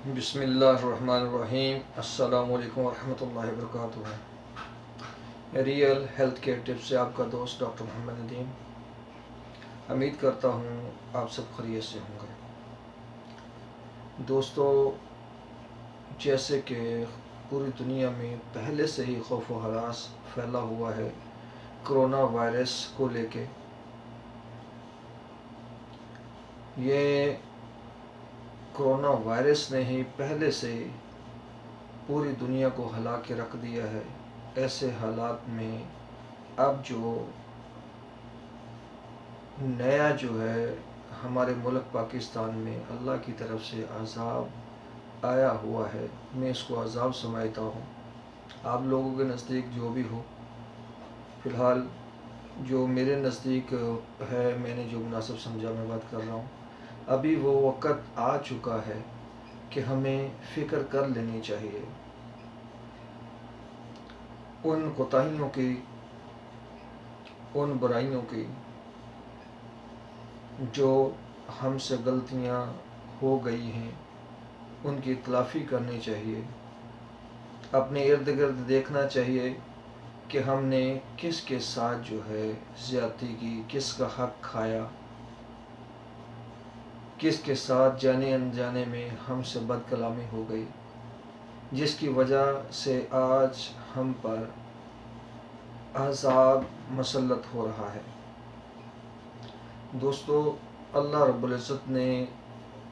بسم اللہ الرحمن الرحیم۔ السلام علیکم ورحمۃ اللہ وبرکاتہ۔ ریئل ہیلتھ کیئر ٹپ سے آپ کا دوست ڈاکٹر محمد ندیم۔ امید کرتا ہوں آپ سب خیریت سے ہوں گے۔ دوستو، جیسے کہ پوری دنیا میں پہلے سے ہی خوف و ہراس پھیلا ہوا ہے کرونا وائرس کو لے کے، یہ کرونا وائرس نے ہی پہلے سے پوری دنیا کو ہلا کے رکھ دیا ہے۔ ایسے حالات میں اب جو نیا جو ہے ہمارے ملک پاکستان میں اللہ کی طرف سے عذاب آیا ہوا ہے، میں اس کو عذاب سمجھتا ہوں۔ آپ لوگوں کے نزدیک جو بھی ہو، فی الحال جو میرے نزدیک ہے، میں نے جو مناسب سمجھا میں بات کر رہا ہوں۔ ابھی وہ وقت آ چکا ہے کہ ہمیں فکر کر لینی چاہیے ان کوتاہیوں کی، ان برائیوں کی جو ہم سے غلطیاں ہو گئی ہیں، ان کی تلافی کرنی چاہیے۔ اپنے ارد گرد دیکھنا چاہیے کہ ہم نے کس کے ساتھ جو ہے زیادتی کی، کس کا حق کھایا، کس کے ساتھ جانے انجانے میں ہم سے بد کلامی ہو گئی، جس کی وجہ سے آج ہم پر عذاب مسلط ہو رہا ہے۔ دوستو، اللہ رب العزت نے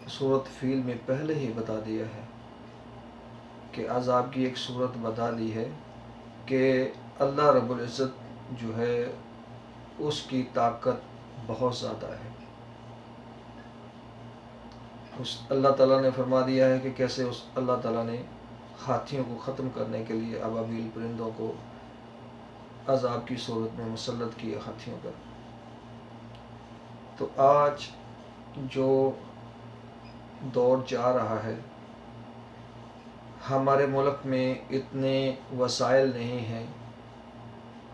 سورۃ فیل میں پہلے ہی بتا دیا ہے کہ عذاب کی ایک صورت بتا دی ہے کہ اللہ رب العزت جو ہے اس کی طاقت بہت زیادہ ہے۔ اللہ تعالیٰ نے فرما دیا ہے کہ کیسے اللہ تعالیٰ نے ہاتھیوں کو ختم کرنے کے لیے ابابیل پرندوں کو عذاب کی صورت میں مسلط کیا ہاتھیوں پر۔ تو آج جو دور جا رہا ہے، ہمارے ملک میں اتنے وسائل نہیں ہیں،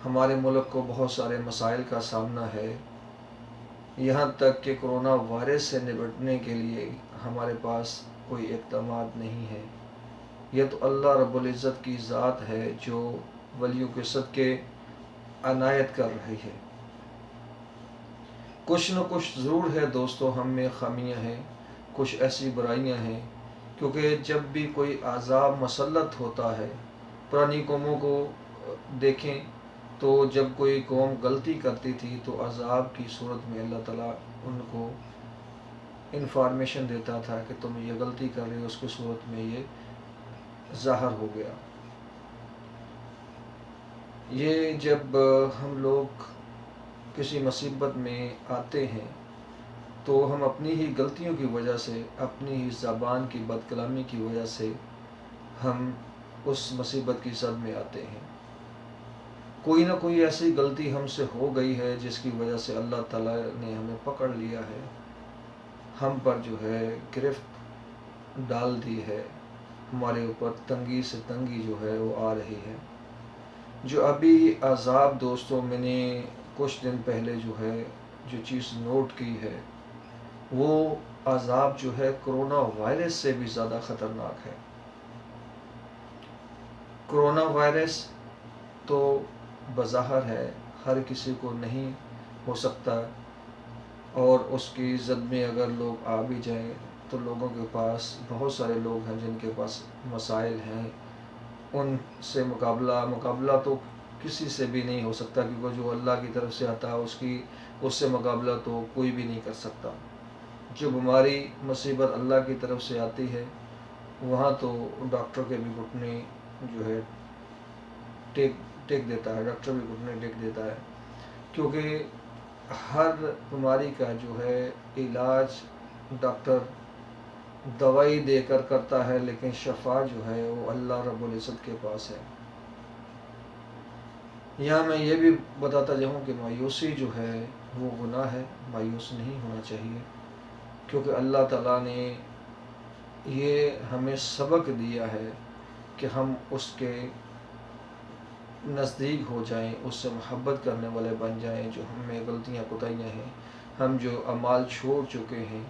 ہمارے ملک کو بہت سارے مسائل کا سامنا ہے، یہاں تک کہ کرونا وائرس سے نپٹنے کے لیے ہمارے پاس کوئی اقدامات نہیں ہے۔ یہ تو اللہ رب العزت کی ذات ہے جو ولیوں کے صدقے عنایت کر رہی ہے۔ کچھ نہ کچھ ضرور ہے دوستو، ہم میں خامیاں ہیں، کچھ ایسی برائیاں ہیں، کیونکہ جب بھی کوئی عذاب مسلط ہوتا ہے، پرانی قوموں کو دیکھیں تو جب کوئی قوم غلطی کرتی تھی تو عذاب کی صورت میں اللہ تعالیٰ ان کو انفارمیشن دیتا تھا کہ تم یہ غلطی کر رہے ہو، اس کی صورت میں یہ ظاہر ہو گیا۔ یہ جب ہم لوگ کسی مصیبت میں آتے ہیں تو ہم اپنی ہی غلطیوں کی وجہ سے، اپنی ہی زبان کی بد کلامی کی وجہ سے ہم اس مصیبت کی زد میں آتے ہیں۔ کوئی نہ کوئی ایسی غلطی ہم سے ہو گئی ہے جس کی وجہ سے اللہ تعالیٰ نے ہمیں پکڑ لیا ہے، ہم پر جو ہے گرفت ڈال دی ہے، ہمارے اوپر تنگی سے تنگی جو ہے وہ آ رہی ہے۔ جو ابھی عذاب دوستوں میں نے کچھ دن پہلے جو ہے جو چیز نوٹ کی ہے، وہ عذاب جو ہے کرونا وائرس سے بھی زیادہ خطرناک ہے۔ کرونا وائرس تو بظاہر ہے ہر کسی کو نہیں ہو سکتا، اور اس کی زد میں اگر لوگ آ بھی جائیں تو لوگوں کے پاس بہت سارے لوگ ہیں جن کے پاس مسائل ہیں، ان سے مقابلہ تو کسی سے بھی نہیں ہو سکتا، کیونکہ جو اللہ کی طرف سے آتا ہے اس سے مقابلہ تو کوئی بھی نہیں کر سکتا۔ جو بیماری مصیبت اللہ کی طرف سے آتی ہے، وہاں تو ڈاکٹر کے بھی گھٹنے جو ہے ٹیک دیتا ہے، ڈاکٹر بھی گھٹنے ٹیک دیتا ہے، کیونکہ ہر بیماری کا جو ہے علاج ڈاکٹر دوائی دے کر کرتا ہے، لیکن شفا جو ہے وہ اللہ رب العزت کے پاس ہے۔ یہاں میں یہ بھی بتاتا جاؤں کہ مایوسی جو ہے وہ گناہ ہے، مایوس نہیں ہونا چاہیے، کیونکہ اللہ تعالیٰ نے یہ ہمیں سبق دیا ہے کہ ہم اس کے نزدیک ہو جائیں، اس سے محبت کرنے والے بن جائیں۔ جو ہم میں غلطیاں کوتاہیاں ہیں، ہم جو اعمال چھوڑ چکے ہیں،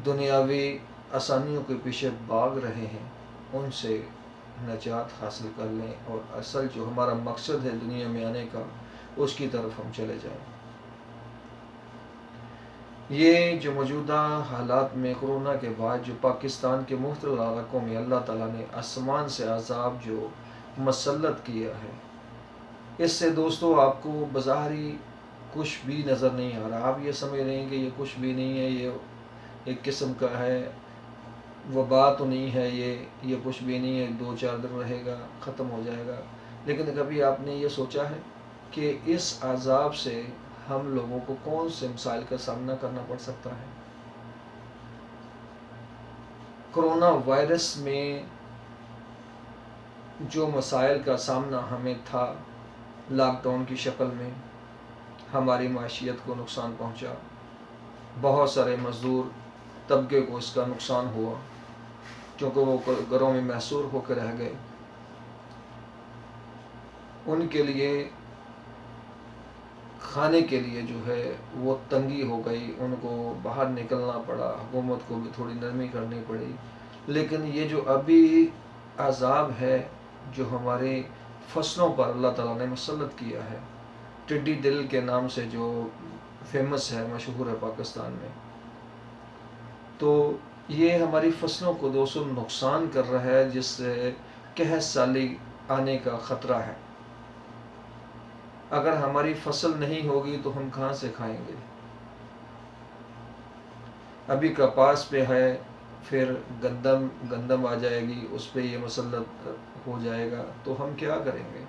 دنیاوی آسانیوں کے پیچھے بھاگ رہے ہیں ان سے نجات حاصل کر لیں اور اصل جو ہمارا مقصد ہے دنیا میں آنے کا اس کی طرف ہم چلے جائیں۔ یہ جو موجودہ حالات میں کرونا کے بعد جو پاکستان کے مختلف علاقوں میں اللہ تعالیٰ نے آسمان سے عذاب جو مسلط کیا ہے، اس سے دوستو آپ کو بظاہری کچھ بھی نظر نہیں آ رہا۔ آپ یہ سمجھ رہے ہیں کہ یہ کچھ بھی نہیں ہے، یہ ایک قسم کا ہے وبا تو نہیں ہے، یہ کچھ بھی نہیں ہے، 2-4 دن رہے گا ختم ہو جائے گا۔ لیکن کبھی آپ نے یہ سوچا ہے کہ اس عذاب سے ہم لوگوں کو کون سے مسائل کا سامنا کرنا پڑ سکتا ہے؟ کرونا وائرس میں جو مسائل کا سامنا ہمیں تھا، لاک ڈاؤن کی شکل میں ہماری معیشیت کو نقصان پہنچا، بہت سارے مزدور طبقے کو اس کا نقصان ہوا کیونکہ وہ گھروں میں محصور ہو کے رہ گئے۔ ان کے لیے کھانے کے لیے جو ہے وہ تنگی ہو گئی، ان کو باہر نکلنا پڑا، حکومت کو بھی تھوڑی نرمی کرنی پڑی۔ لیکن یہ جو ابھی عذاب ہے جو ہمارے فصلوں پر اللہ تعالیٰ نے مسلط کیا ہے، ٹڈی دل کے نام سے جو فیمس ہے، مشہور ہے پاکستان میں، تو یہ ہماری فصلوں کو دوستوں نقصان کر رہا ہے، جس سے قحط سالی آنے کا خطرہ ہے۔ اگر ہماری فصل نہیں ہوگی تو ہم کہاں سے کھائیں گے؟ ابھی کپاس پہ ہے، پھر گندم آ جائے گی، اس پہ یہ مسلط ہو جائے گا، تو ہم کیا کریں گے؟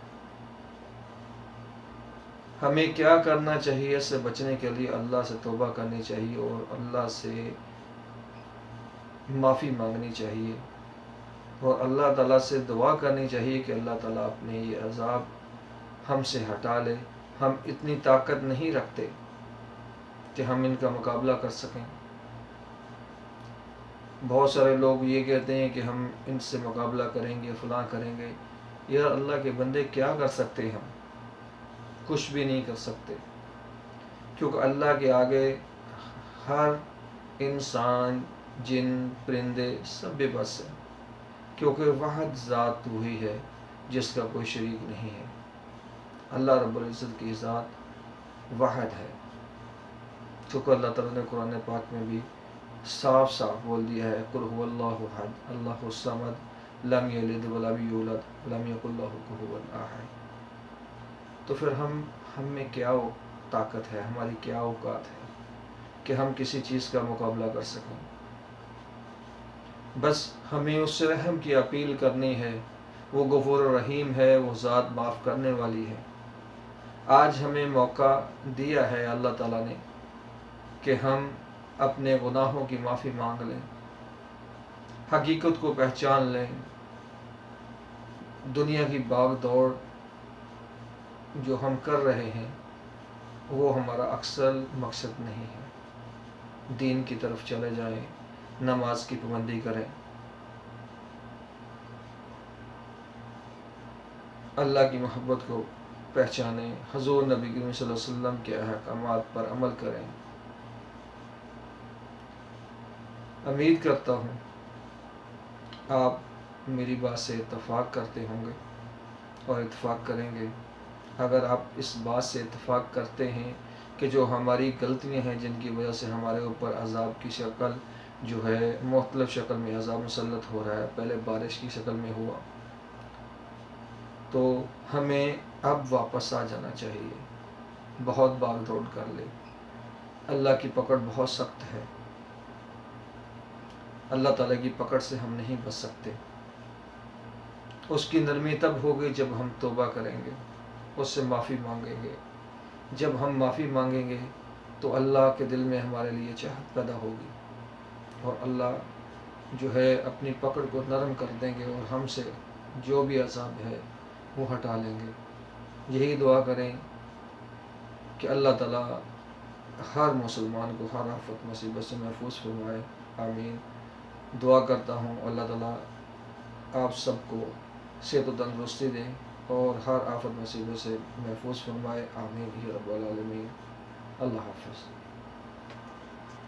ہمیں کیا کرنا چاہیے؟ اس سے بچنے کے لیے اللہ سے توبہ کرنی چاہیے اور اللہ سے معافی مانگنی چاہیے اور اللہ تعالیٰ سے دعا کرنی چاہیے کہ اللہ تعالیٰ اپنے یہ عذاب ہم سے ہٹا لے۔ ہم اتنی طاقت نہیں رکھتے کہ ہم ان کا مقابلہ کر سکیں۔ بہت سارے لوگ یہ کہتے ہیں کہ ہم ان سے مقابلہ کریں گے، فلاں کریں گے۔ یار اللہ کے بندے کیا کر سکتے؟ ہم کچھ بھی نہیں کر سکتے، کیونکہ اللہ کے آگے ہر انسان، جن، پرندے سب بے بس ہیں، کیونکہ واحد ذات وہی ہے جس کا کوئی شریک نہیں ہے۔ اللہ رب العزت کی ذات واحد ہے، کیونکہ اللہ تعالیٰ نے قرآن پاک میں بھی صاف صاف بول دیا ہے، قل هو اللہ احد اللہ الصمد لم یلد ولم یولد ولم یکن لہ کفوا احد۔ تو پھر ہم میں کیا طاقت ہے، ہماری کیا اوقات ہے کہ ہم کسی چیز کا مقابلہ کر سکیں؟ بس ہمیں اس سے رحم کی اپیل کرنی ہے، وہ غفور الرحیم ہے، وہ ذات معاف کرنے والی ہے۔ آج ہمیں موقع دیا ہے اللہ تعالیٰ نے کہ ہم اپنے گناہوں کی معافی مانگ لیں، حقیقت کو پہچان لیں۔ دنیا کی بھاگ دوڑ جو ہم کر رہے ہیں وہ ہمارا اصل مقصد نہیں ہے۔ دین کی طرف چلے جائیں، نماز کی پابندی کریں، اللہ کی محبت کو پہچانیں، حضور نبی کریم صلی اللہ علیہ وسلم کے احکامات پر عمل کریں۔ امید کرتا ہوں آپ میری بات سے اتفاق کرتے ہوں گے اور اتفاق کریں گے۔ اگر آپ اس بات سے اتفاق کرتے ہیں کہ جو ہماری غلطیاں ہیں جن کی وجہ سے ہمارے اوپر عذاب کی شکل جو ہے مختلف شکل میں عذاب مسلط ہو رہا ہے، پہلے بارش کی شکل میں ہوا، تو ہمیں اب واپس آ جانا چاہیے۔ بہت بھاگ دوڑ کر لے، اللہ کی پکڑ بہت سخت ہے، اللہ تعالیٰ کی پکڑ سے ہم نہیں بچ سکتے۔ اس کی نرمی تب ہوگی جب ہم توبہ کریں گے، اس سے معافی مانگیں گے۔ جب ہم معافی مانگیں گے تو اللہ کے دل میں ہمارے لیے چاہت پیدا ہوگی اور اللہ جو ہے اپنی پکڑ کو نرم کر دیں گے اور ہم سے جو بھی عذاب ہے وہ ہٹا لیں گے۔ یہی دعا کریں کہ اللہ تعالیٰ ہر مسلمان کو ہر آفت مصیبت سے محفوظ فرمائے، آمین۔ دعا کرتا ہوں اللہ تعالیٰ آپ سب کو صحت و تندرستی دیں اور ہر آفت مصیبت سے محفوظ فرمائے، آمین یا رب العالمین۔ اللہ حافظ۔